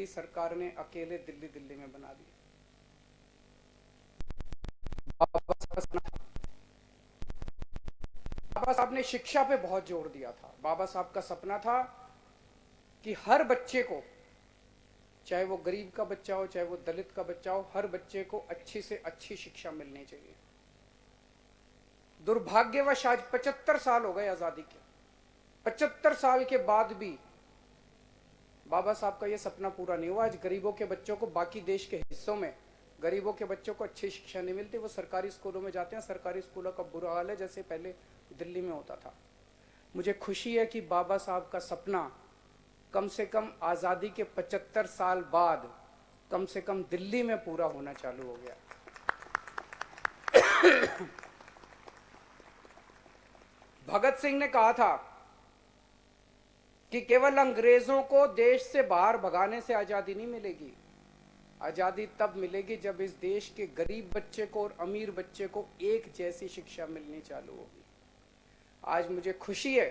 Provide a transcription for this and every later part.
सरकार ने अकेले दिल्ली दिल्ली में बना दी। बाबा साहब ने शिक्षा पे बहुत जोर दिया था। बाबा साहब का सपना था कि हर बच्चे को, चाहे वो गरीब का बच्चा हो चाहे वो दलित का बच्चा हो, हर बच्चे को अच्छी से अच्छी शिक्षा मिलनी चाहिए। दुर्भाग्यवश आज 75 साल हो गए आजादी के, 75 साल के बाद भी बाबा साहब का ये सपना पूरा नहीं हुआ। आज गरीबों के बच्चों को, बाकी देश के हिस्सों में गरीबों के बच्चों को अच्छी शिक्षा नहीं मिलती। वो सरकारी स्कूलों में जाते हैं, सरकारी स्कूलों का बुरा हाल है जैसे पहले दिल्ली में होता था। मुझे खुशी है कि बाबा साहब का सपना कम से कम आजादी के 75 साल बाद कम से कम दिल्ली में पूरा होना चालू हो गया। भगत सिंह ने कहा था कि केवल अंग्रेजों को देश से बाहर भगाने से आजादी नहीं मिलेगी। आजादी तब मिलेगी जब इस देश के गरीब बच्चे को और अमीर बच्चे को एक जैसी शिक्षा मिलनी चालू होगी। आज मुझे खुशी है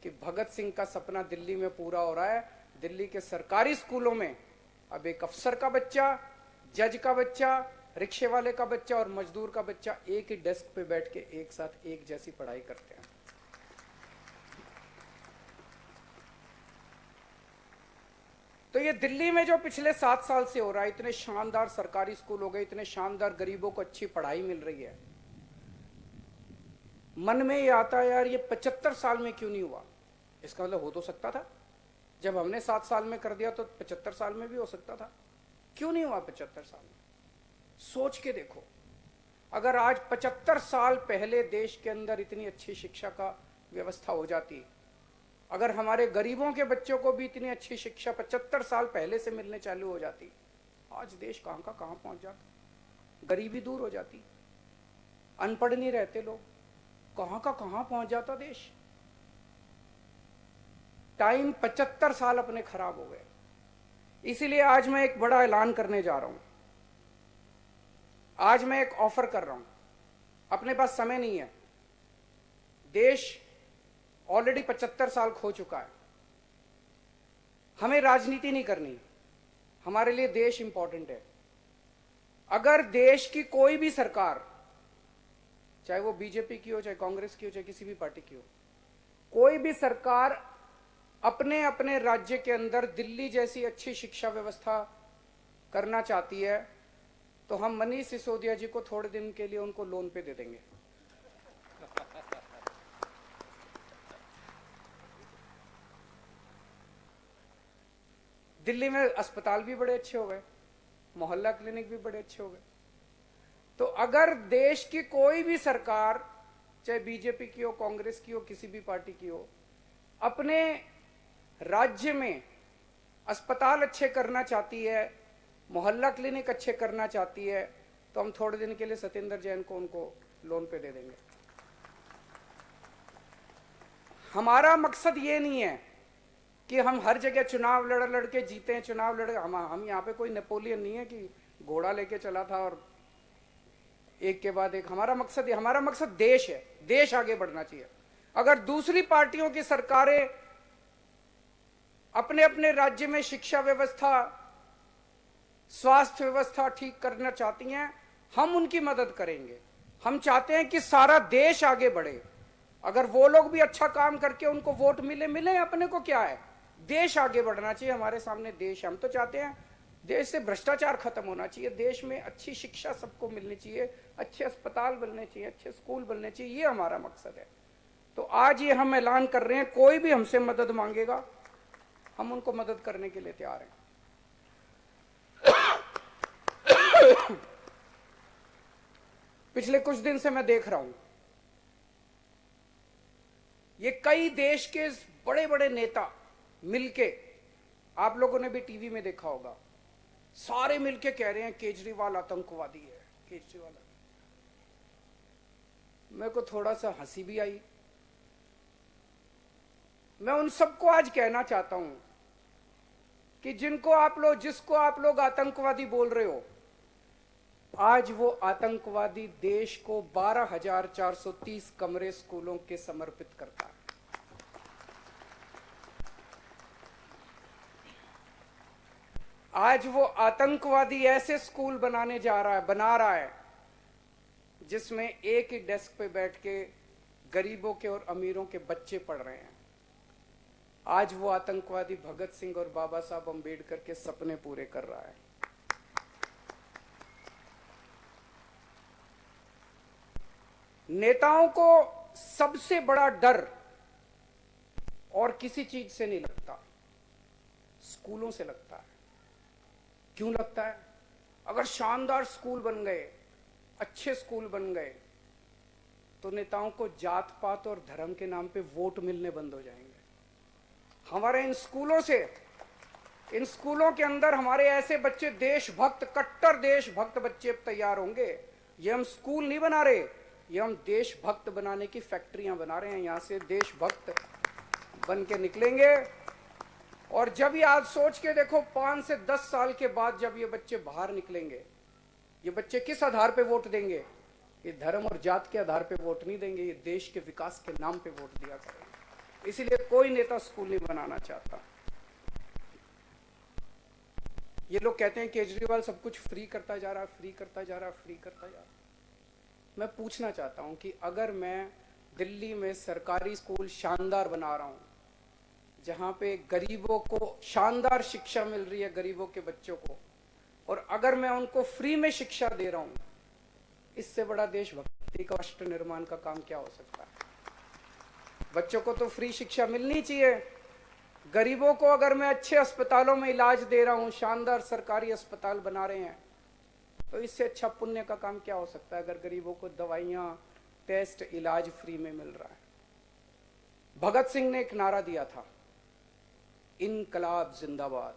कि भगत सिंह का सपना दिल्ली में पूरा हो रहा है। दिल्ली के सरकारी स्कूलों में अब एक अफसर का बच्चा, जज का बच्चा, रिक्शे वाले का बच्चा और मजदूर का बच्चा एक ही डेस्क पे बैठ के एक साथ एक जैसी पढ़ाई करते हैं। तो ये दिल्ली में जो पिछले 7 साल से हो रहा है, इतने शानदार सरकारी स्कूल हो गए, इतने शानदार गरीबों को अच्छी पढ़ाई मिल रही है, मन में ये आता है यार ये 75 साल में क्यों नहीं हुआ। इसका मतलब हो तो सकता था, जब हमने 7 साल में कर दिया तो 75 साल में भी हो सकता था। क्यों नहीं हुआ 75 साल में? सोच के देखो, अगर आज 75 साल पहले देश के अंदर इतनी अच्छी शिक्षा का व्यवस्था हो जाती, अगर हमारे गरीबों के बच्चों को भी इतनी अच्छी शिक्षा 75 साल पहले से मिलने चालू हो जाती, आज देश कहां का कहां पहुंच जाता। गरीबी दूर हो जाती, अनपढ़ नहीं रहते लोग, कहां का कहां पहुंच जाता देश। टाइम 75 साल अपने खराब हो गए। इसीलिए आज मैं एक बड़ा ऐलान करने जा रहा हूं। आज मैं एक ऑफर कर रहा हूं। अपने पास समय नहीं है, देश ऑलरेडी 75 साल खो चुका है। हमें राजनीति नहीं करनी, हमारे लिए देश इंपॉर्टेंट है। अगर देश की कोई भी सरकार, चाहे वो बीजेपी की हो, चाहे कांग्रेस की हो, चाहे किसी भी पार्टी की हो, कोई भी सरकार अपने अपने राज्य के अंदर दिल्ली जैसी अच्छी शिक्षा व्यवस्था करना चाहती है, तो हम मनीष सिसोदिया जी को थोड़े दिन के लिए उनको लोन पे दे देंगे। दिल्ली में अस्पताल भी बड़े अच्छे हो गए, मोहल्ला क्लिनिक भी बड़े अच्छे हो गए। तो अगर देश की कोई भी सरकार, चाहे बीजेपी की हो, कांग्रेस की हो, किसी भी पार्टी की हो, अपने राज्य में अस्पताल अच्छे करना चाहती है, मोहल्ला क्लिनिक अच्छे करना चाहती है, तो हम थोड़े दिन के लिए सत्येंद्र जैन को उनको लोन पे दे देंगे। हमारा मकसद ये नहीं है कि हम हर जगह चुनाव लड़ के जीते हैं, चुनाव लड़। हम यहाँ पे कोई नेपोलियन नहीं है कि घोड़ा लेके चला था और एक के बाद एक। हमारा मकसद देश है, देश आगे बढ़ना चाहिए। अगर दूसरी पार्टियों की सरकारें अपने अपने राज्य में शिक्षा व्यवस्था, स्वास्थ्य व्यवस्था ठीक करना चाहती हैं, हम उनकी मदद करेंगे। हम चाहते हैं कि सारा देश आगे बढ़े। अगर वो लोग भी अच्छा काम करके उनको वोट मिले, अपने को क्या है, देश आगे बढ़ना चाहिए। हमारे सामने देश, हम तो चाहते हैं देश से भ्रष्टाचार खत्म होना चाहिए, देश में अच्छी शिक्षा सबको मिलनी चाहिए, अच्छे अस्पताल बनने चाहिए, अच्छे स्कूल बनने चाहिए, ये हमारा मकसद है। तो आज ये हम ऐलान कर रहे हैं, कोई भी हमसे मदद मांगेगा, हम उनको मदद करने के लिए तैयार हैं। पिछले कुछ दिन से मैं देख रहा हूं, ये कई देश के बड़े बड़े नेता मिलके, आप लोगों ने भी टीवी में देखा होगा, सारे मिलके कह रहे हैं केजरीवाल आतंकवादी है, केजरीवाल। मेरे को थोड़ा सा हंसी भी आई। मैं उन सबको आज कहना चाहता हूं कि जिसको आप लोग आतंकवादी बोल रहे हो, आज वो आतंकवादी देश को 12,430 कमरे स्कूलों के समर्पित करता है। आज वो आतंकवादी ऐसे स्कूल बना रहा है जिसमें एक ही डेस्क पे बैठ के गरीबों के और अमीरों के बच्चे पढ़ रहे हैं। आज वो आतंकवादी भगत सिंह और बाबा साहब अंबेडकर के सपने पूरे कर रहा है। नेताओं को सबसे बड़ा डर और किसी चीज से नहीं लगता, स्कूलों से लगता है। क्यों लगता है? अगर शानदार स्कूल बन गए, अच्छे स्कूल बन गए, तो नेताओं को जात पात और धर्म के नाम पे वोट मिलने बंद हो जाएंगे। हमारे इन स्कूलों के अंदर हमारे ऐसे बच्चे, देशभक्त, कट्टर देशभक्त बच्चे अब तैयार होंगे। ये हम स्कूल नहीं बना रहे, ये हम देशभक्त बनाने की फैक्ट्रियां बना रहे हैं। यहां से देशभक्त बन के निकलेंगे। और जब ये आज सोच के देखो, 5 से 10 साल के बाद जब ये बच्चे बाहर निकलेंगे, ये बच्चे किस आधार पे वोट देंगे? ये धर्म और जात के आधार पे वोट नहीं देंगे, ये देश के विकास के नाम पे वोट दिया करेंगे। इसीलिए कोई नेता स्कूल नहीं बनाना चाहता। ये लोग कहते हैं केजरीवाल सब कुछ फ्री करता जा रहा, फ्री करता जा रहा, फ्री करता जा रहा। मैं पूछना चाहता हूं कि अगर मैं दिल्ली में सरकारी स्कूल शानदार बना रहा हूं, जहां पे गरीबों को शानदार शिक्षा मिल रही है, गरीबों के बच्चों को, और अगर मैं उनको फ्री में शिक्षा दे रहा हूं, इससे बड़ा देशभक्ति का राष्ट्र निर्माण का काम क्या हो सकता है? बच्चों को तो फ्री शिक्षा मिलनी चाहिए। गरीबों को अगर मैं अच्छे अस्पतालों में इलाज दे रहा हूं, शानदार सरकारी अस्पताल बना रहे हैं, तो इससे अच्छा पुण्य का काम क्या हो सकता है? अगर गरीबों को दवाइयां, टेस्ट, इलाज फ्री में मिल रहा है। भगत सिंह ने एक नारा दिया था, इनकलाब जिंदाबाद।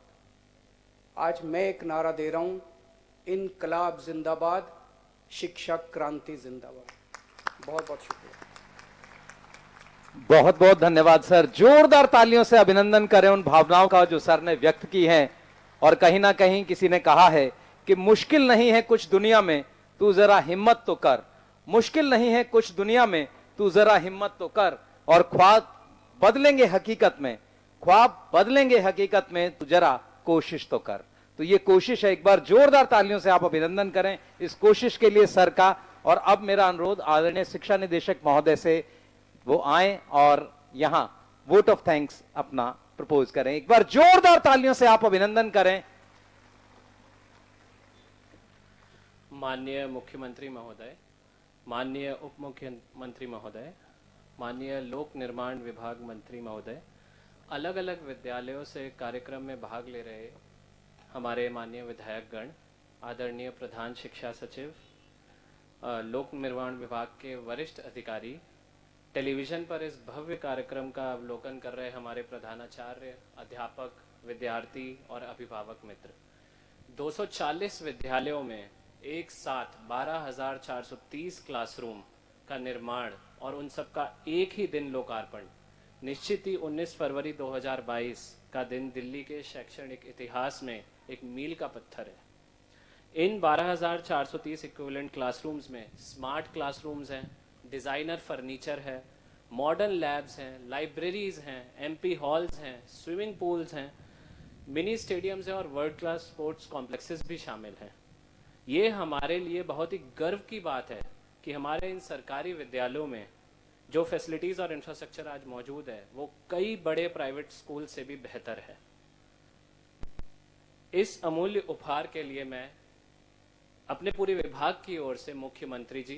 आज मैं एक नारा दे रहा हूं, इनकलाब जिंदाबाद, शिक्षा क्रांति जिंदाबाद। बहुत बहुत शुक्रिया। बहुत बहुत धन्यवाद सर। जोरदार तालियों से अभिनंदन करें उन भावनाओं का जो सर ने व्यक्त की हैं। और कहीं ना कहीं किसी ने कहा है कि मुश्किल नहीं है कुछ दुनिया में, तू जरा हिम्मत तो कर। मुश्किल नहीं है कुछ दुनिया में, तू जरा हिम्मत तो कर। और ख्वाब बदलेंगे हकीकत में, ख्वाब बदलेंगे हकीकत में, तू जरा कोशिश तो कर। तो ये कोशिश है। एक बार जोरदार तालियों से आप अभिनंदन करें इस कोशिश के लिए सर का। और अब मेरा अनुरोध आदरणीय शिक्षा निदेशक महोदय से वो आए और यहां वोट ऑफ थैंक्स अपना प्रपोज करें। एक बार जोरदार तालियों से आप अभिनंदन करें। माननीय मुख्यमंत्री महोदय, माननीय उप मुख्यमंत्री महोदय, माननीय लोक निर्माण विभाग मंत्री महोदय, अलग अलग विद्यालयों से कार्यक्रम में भाग ले रहे हमारे माननीय विधायकगण, आदरणीय प्रधान शिक्षा सचिव, लोक निर्माण विभाग के वरिष्ठ अधिकारी, टेलीविजन पर इस भव्य कार्यक्रम का अवलोकन कर रहे हमारे प्रधानाचार्य, अध्यापक, विद्यार्थी और अभिभावक मित्र। 240 विद्यालयों में एक साथ 12,430 क्लासरूम का निर्माण और उन सब का एक ही दिन लोकार्पण निश्चित ही 19 फरवरी 2022 का दिन दिल्ली के शैक्षणिक इतिहास में एक मील का पत्थर है। इन 12,430 इक्विवेलेंट क्लासरूम्स में स्मार्ट क्लासरूम्स हैं, डिजाइनर फर्नीचर है, मॉडर्न लैब्स हैं, लाइब्रेरीज हैं, एमपी हॉल्स हैं, स्विमिंग पूल्स हैं, मिनी स्टेडियम्स हैं और वर्ल्ड क्लास स्पोर्ट्स कॉम्प्लेक्सेस भी शामिल हैं। ये हमारे लिए बहुत ही गर्व की बात है कि हमारे इन सरकारी विद्यालयों में जो फैसिलिटीज और इंफ्रास्ट्रक्चर आज मौजूद है वो कई बड़े प्राइवेट स्कूल से भी बेहतर है। इस अमूल्य उपहार के लिए मैं अपने पूरे विभाग की ओर से मुख्यमंत्री जी